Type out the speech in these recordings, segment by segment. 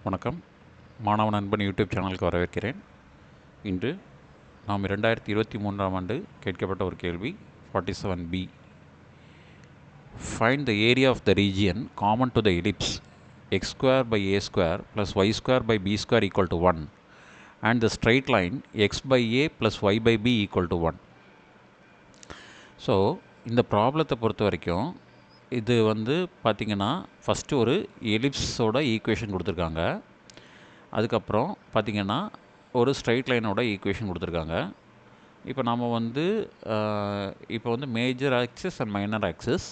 வணக்கம். மாணவ நண்பன் யூடியூப் சேனலுக்கு வரவேற்கிறேன். இன்று நாம் 2023ஆம் ஆண்டு கேட்கப்பட்ட ஒரு கேள்வி 47B. Find the area of the region common to the ellipse x square by a square plus y square by b square equal to 1 and the straight line x by a plus y by b equal to 1. So இந்த ப்ராப்ளத்தை பொறுத்த வரைக்கும் இது பார்த்திங்கன்னா first ஒரு எலிப்ஸோட equation கொடுத்துருக்காங்க. அதுக்கப்புறம் பார்த்திங்கன்னா ஒரு ஸ்ட்ரைட் லைனோட ஈக்குவேஷன் கொடுத்துருக்காங்க. இப்போ நம்ம இப்போ major axis and minor axis.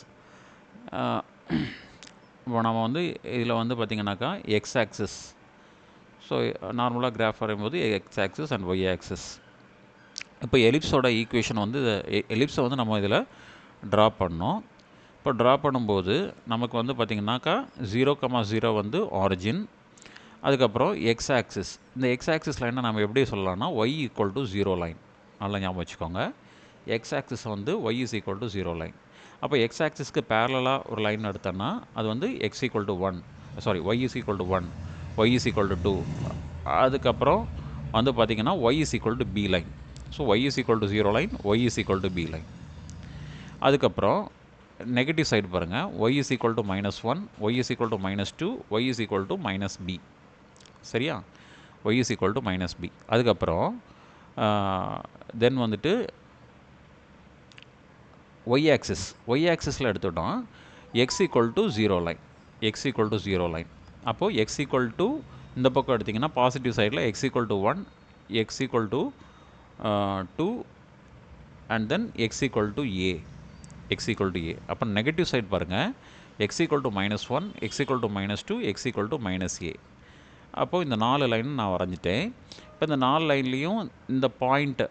இப்போ நம்ம இதில் பார்த்திங்கனாக்கா எக்ஸ் ஆக்சிஸ். ஸோ நார்மலாக கிராஃப் வரையும்போது x axis and y axis. இப்போ எலிப்ஸோட ஈக்குவேஷன் எலிப்ஸை நம்ம இதில் ட்ரா பண்ணோம். இப்போ ட்ரா பண்ணும்போது நமக்கு பார்த்திங்கனாக்கா 0,0 ஆரிஜின். அதுக்கப்புறம் எக்ஸ் ஆக்சிஸ். இந்த எக்ஸ் ஆக்சிஸ் லைனை நம்ம எப்படி சொல்லலாம்னா ஒய் ஈக்குவல் டு 0 லைன். நல்லா ஞாபகம் வச்சுக்கோங்க. X axis y is equal to 0 line. அப்போ எக்ஸ் ஆக்சிஸ்க்கு பேரலாக ஒரு லைன் எடுத்தோன்னா அது x equal to 1, y is equal to 1, y is equal to 2. அதுக்கப்புறம் பார்த்திங்கன்னா y is equal to b line. So y is equal to 0 line, y is equal to b line. அதுக்கப்புறம் negative side பாருங்கள். Y is equal to -1, y is equal to -2, Y is equal to -b. சரியா? Y is equal to -b. அதுக்கப்புறம் then y axis. Y ஆக்சிஸில் எடுத்துட்டோம் x equal to 0 line, x equal to 0 line. அப்போது x equal to இந்த பக்கம் எடுத்திங்கன்னா positive சைடில் x equal to 1, x equal to 2 and then x equal to a, x equal to a. அப்போ negative side பாருங்கள். X equal to -1, x equal to -2, x equal to -a. அப்போது இந்த 4 line நான் வரைஞ்சிட்டேன். இப்போ இந்த 4 லைன்லேயும் இந்த பாயிண்ட்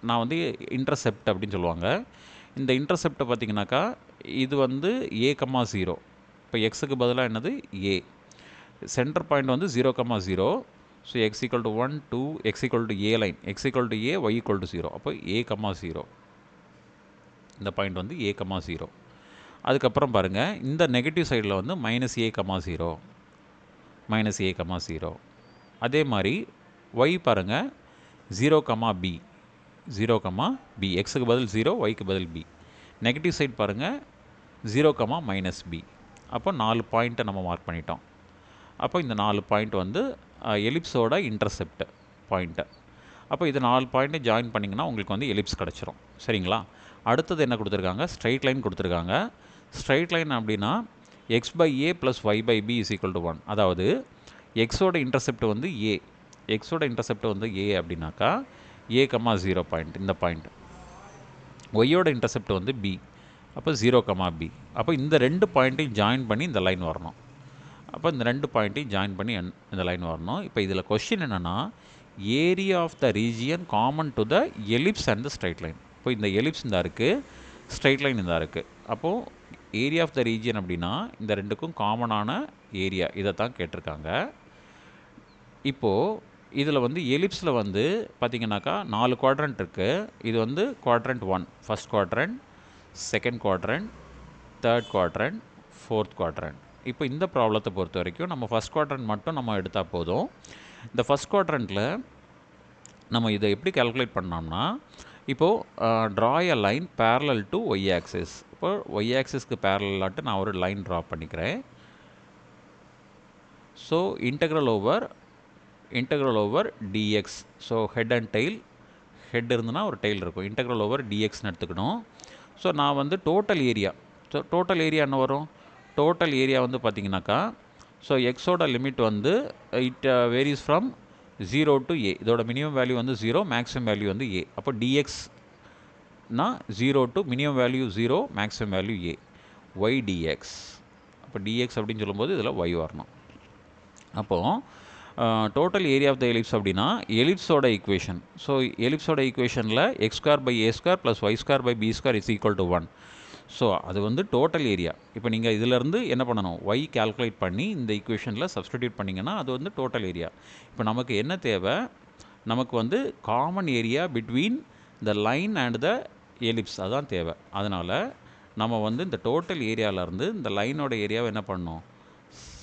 நான் இன்டர்செப்ட் அப்படின்னு சொல்லுவாங்க. இந்த இன்டர்செப்டை பார்த்திங்கனாக்கா இது a,0. இப்போ எக்ஸுக்கு பதிலாக என்னது a. Centre point 0,0. So x equal to 1, 2, x equal to a line, x equal to a, y equal to 0. அப்போ a,0. இந்த பாயிண்ட் a,0. அதுக்கப்புறம் பாருங்கள் இந்த நெகட்டிவ் சைடில் -a,0, -a,0. அதே மாதிரி ஒய் பாருங்கள் 0,b, 0,b. எக்ஸுக்கு பதில் 0, ஒய்க்கு பதில் b. நெகட்டிவ் சைட் பாருங்கள் 0,-b. அப்போ 4 பாயிண்ட்டை நம்ம மார்க் பண்ணிட்டோம். அப்போ இந்த 4 பாயிண்ட் எலிப்ஸோட இன்டர்செப்ட் பாயிண்ட்டு. அப்போ இது 4 பாயிண்ட்டை ஜாயின் பண்ணிங்கன்னா உங்களுக்கு எலிப்ஸ் கிடச்சிரும். சரிங்களா? அடுத்தது என்ன கொடுத்துருக்காங்க? ஸ்ட்ரைட் லைன் கொடுத்துருக்காங்க. ஸ்ட்ரைட் லைன் அப்படின்னா x by a plus y by b is equal to 1. அதாவது எக்ஸோட இன்டர்செப்ட் ஏ, எக்ஸோட இன்டர்செப்ட் ஏ அப்படின்னாக்கா a,0 பாயிண்ட், இந்த பாயிண்ட். ஒய்யோட இன்டர்செப்ட் பி, அப்போ 0,b. அப்போ இந்த 2 பாயிண்ட்டையும் ஜாயின் பண்ணி இந்த லைன் வரணும். அப்போ இந்த 2 பாயிண்ட்டையும் ஜாயின் பண்ணி இந்த லைன் வரணும். இப்போ இதில் கொஸ்டின் என்னென்னா area of the region common to the ellipse and the straight line. இப்போ இந்த எலிப்ஸ் இந்த இருக்குது, ஸ்ட்ரைட் லைன் இந்த இருக்குது. அப்போது ஏரியா ஆஃப் த ரீஜியன் அப்படின்னா இந்த ரெண்டுக்கும் காமனான ஏரியா, இதை தான் கேட்டிருக்காங்க. இப்போது இதில் எலிப்ஸில் பார்த்திங்கனாக்கா 4 குவாட்ரண்ட் இருக்குது. இது quadrant 1, first quadrant, second quadrant, third quadrant, fourth quadrant. இப்போ இந்த ப்ராப்ளத்தை பொறுத்த வரைக்கும் நம்ம ஃபஸ்ட் குவாட்ரண்ட் மட்டும் நம்ம எடுத்தால் போதும். இந்த ஃபஸ்ட் குவாட்ரண்ட்டில் நம்ம இதை எப்படி கால்குலேட் பண்ணோம்னா, இப்போது draw a line parallel to y axis. இப்போ ஒய் ஆக்சிஸ்க்கு பேரலாட்டு நான் ஒரு லைன் ட்ரா பண்ணிக்கிறேன். So integral over dx. So head and tail, head இருந்துன்னா ஒரு டெயில் இருக்கும். இன்டெக்ரல் ஓவர் dxன்னு எடுத்துக்கணும். ஸோ நான் total area, so total area என்ன வரும்? டோட்டல் ஏரியா பார்த்திங்கனாக்கா ஸோ எக்ஸோட limit it varies from 0 to a. இதோட minimum value 0, maximum value a. அப்போ dxனா 0 to minimum value 0, maximum value a, y dx. அப்போ dx அப்படின்னு சொல்லும்போது இதில் y வரணும். அப்போது total area of the ellipse அப்படின்னா எலிப்ஸோட ஈக்குவேஷன். ஸோ எலிப்ஸோட ஈக்குவேஷனில் x square by a square plus y square by b square is equal to 1. So அது டோட்டல் ஏரியா. இப்போ நீங்கள் இதிலேருந்து என்ன பண்ணணும்? ஒய் கால்குலேட் பண்ணி இந்த ஈக்குவேஷனில் சப்ஸ்டிடியூட் பண்ணிங்கன்னா அது டோட்டல் ஏரியா. இப்போ நமக்கு என்ன தேவை? நமக்கு common area between the line and the ellipse, அதுதான் தேவை. அதனால் நம்ம இந்த டோட்டல் ஏரியாவிலேருந்து இந்த லைனோட ஏரியாவை என்ன பண்ணணும்?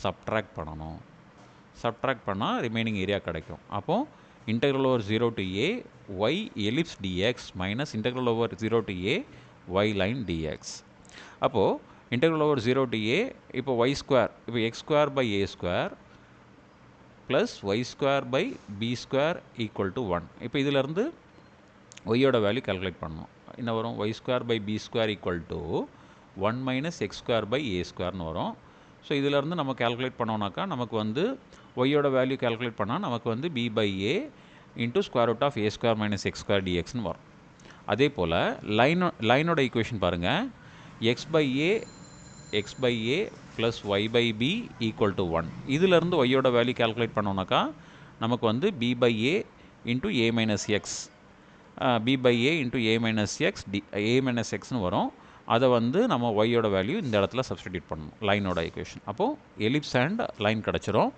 சப்ட்ராக்ட் பண்ணணும். சப்ட்ராக்ட் பண்ணால் ரிமைனிங் ஏரியா கிடைக்கும். அப்போது integral over 0 to a y ellipse dx minus integral over 0 to a y line dx. அப்போது integral over 0 to a இப்போ y square இப்போ x square by a square plus y square by b square equal to 1. இப்போ இதிலிருந்து y-ஓட value calculate பண்ணணும். என்ன வரும்? y square by b square equal to 1 minus x square by a squareனு வரும். So இதிலிருந்து நம்ம கால்குலேட் பண்ணோம்னாக்கா நமக்கு வந்து y-ஓட வேல்யூ கால்குலேட் பண்ணால் நமக்கு வந்து b by a into square root of a square minus x square dxனு வரும். அதே போல் லைனோட ஈக்குவேஷன் பாருங்கள். x by a plus y by b equal to 1. இதிலிருந்து y-ஓட வேல்யூ கால்குலேட் பண்ணோம்னாக்கா நமக்கு வந்து b by a into a minus x b by a into a minus xனு வரும். அதை வந்து நம்ம y-ஓட வேல்யூ இந்த இடத்துல சப்ஸ்டிடியூட் பண்ணணும் லைனோட ஈக்குவேஷன். அப்போது எலிப்ஸ் அண்ட் லைன் கிடச்சிரும்.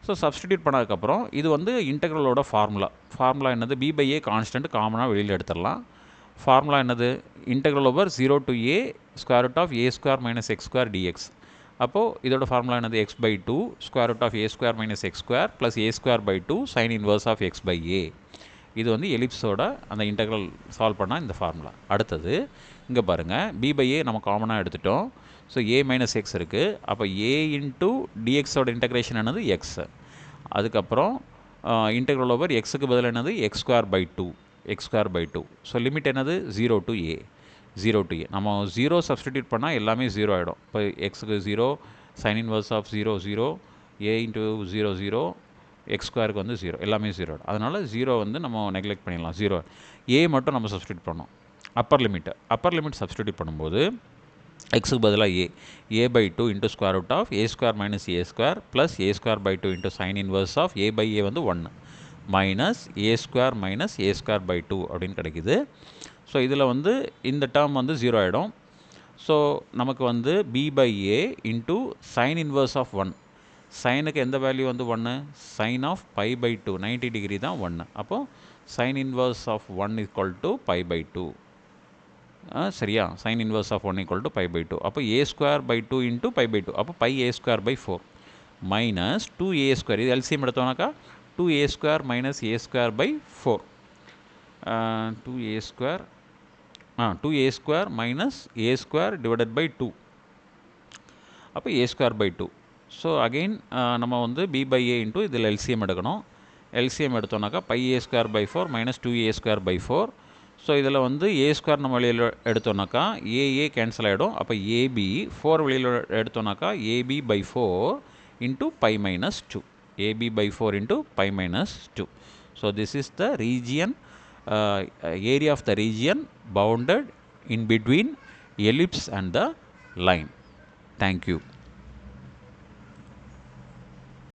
ஸோ சப்ஸ்டிடியூட் பண்ணதுக்கப்புறம் இது வந்து இன்டெக்ரலோட ஃபார்முலா என்னது? b by a கான்ஸ்டன்ட் காமனாக வெளியில் எடுத்துடலாம். ஃபார்முலா என்னது? integral over 0 to a square root of a square minus x square dx. அப்போது இதோட ஃபார்முலா என்னது? x by 2 square root of a square minus x square plus a square by 2 sin inverse of x by a. இது வந்து எலிப்ஸோட அந்த integral solve பண்ணால் இந்த formula. அடுத்தது இங்கே பாருங்கள், b by a நம்ம காமனாக எடுத்துட்டோம். ஸோ a minus x இருக்குது. அப்போ a into dxோட இன்டெக்ரேஷன் என்னது? x. அதுக்கப்புறம் இன்டெக்ரல் ஓவர் எக்ஸுக்கு பதில் என்னது? x square by 2. So limit என்னது? 0 to a. நம்ம 0 சப்ஸ்டிடியூட் பண்ணால் எல்லாமே 0 ஆகிடும். இப்போ எக்ஸுக்கு 0, sine inverse of 0 0, a into 0 0, x ஸ்கொயருக்கு வந்து 0, எல்லாமே 0 ஆகிடும். அதனால் 0 வந்து நம்ம நெக்லெக்ட் பண்ணிடலாம். 0 a மட்டும் நம்ம சப்ஸ்டிடியூட் பண்ணோம். அப்பர் லிமிட் சப்ஸ்டிடியூட் பண்ணும்போது எக்ஸுக்கு பதிலாக a by 2 into square root of a square minus a square plus a square by 2 into sin inverse of a by a வந்து 1 minus a square minus a square by 2 அப்படின்னு கிடைக்குது. So இதில் வந்து இந்த term வந்து 0 ஆகிடும். So நமக்கு வந்து b by a into sin inverse of 1. சைனுக்கு எந்த வேல்யூ வந்து 1? sin of pi by 2, 90 degree தான் 1. அப்போது sin inverse of 1 equal to pi by 2. சரியா? sin inverse of 1 equal to pi by 2. அப்போ a square by 2 into pi by 2. அப்போ pi a square by 4 minus 2a square. இது LCM எடுத்தோம்னாக்கா 2a square minus a square by 4. 2a square minus a square divided by 2. அப்போ a square by 2. So again நம்ம வந்து b by a into இதில் LCM எடுக்கணும். LCM எடுத்தோம்னாக்கா pi a square by 4 minus 2a square by 4. So இதில் வந்து a square நம்ம வெளியில் எடுத்தோம்னாக்கா a cancel ஆகிடும். அப்போ ab 4 வெளியில் எடுத்தோம்னாக்கா ab by 4 into pi minus 2. ab by 4 into pi minus 2. So this is the region, area of the region bounded in between ellipse and the line. Thank you.